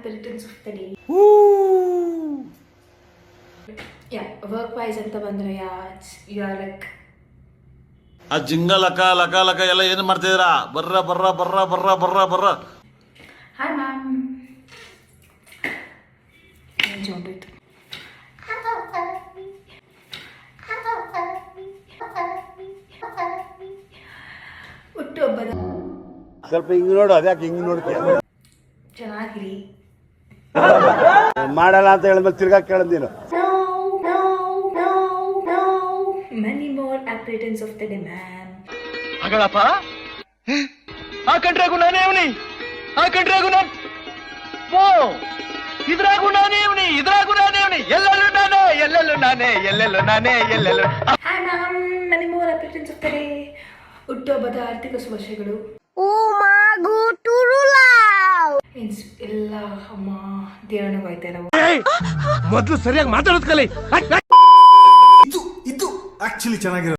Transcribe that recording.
appetits of the day. Yeah, work-wise ಅಂತ ಬಂದ್ರೆ you are like ಆ ಜಿಂಗ ಲಕ ಲಕ ಲಕ ಎಲ್ಲ ಏನು ಮಾಡ್ತಿದ್ದೀರಾ? ಬರ್ರ ಬರ್ರ ಬರ್ರ ಬರ್ರ ಬರ್ರ ಬರ್ರ. Hi ma'am. Enjoy it. ಹುಟ್ಟುಹಬ್ಬದ ಸ್ವಲ್ಪ ಹಿಂಗ್ ನೋಡು, ಅದ್ಯಾಕೆ ಹಿಂಗ್ ನೋಡ್ತೀಯ? ಚೆನ್ನಾಗಿರಿ. ಮಾಡಲ್ಲ ಅಂತ ಹೇಳಿದ್ಮೇಲೆ ತಿರ್ಗಾ ಕೇಳದ್ ನೀನು. Many more appetits of the day, ma'am. ಅಗಳಪ್ಪ ಆ ಕಂಡ್ರಾಗು ನಾನೇ ಅವನಿ, ಆ ಕಂಡ್ರಾಗು ನಾನು ಇದ್ರಾಗು ನಾನೇ ಅವನಿ, ಇದ್ರಾಗು ನಾನೇ ಅವನಿ, ಎಲ್ಲೆಲ್ಲೂ ನಾನೇ, ಎಲ್ಲೆಲ್ಲೂ ನಾನೇ, ಎಲ್ಲೆಲ್ಲೂ ನಾನೇ, ಎಲ್ಲೆಲ್ಲೂ. Hi ma'am, many more appetits of the day. ಹುಟ್ಟುಹಬ್ಬದ ಆರ್ಥಿಕ ಶುಭಾಶಯಗಳು. ಎಲ್ಲ ಅಮ್ಮ ದೇವಣ್ಣ ಹೋಯ್ತಾರ. ಮೊದ್ಲು ಸರಿಯಾಗಿ ಮಾತಾಡೋದ್ ಕಲಿ. ಇದು ಆಕ್ಚುಲಿ ಚೆನ್ನಾಗಿರೋ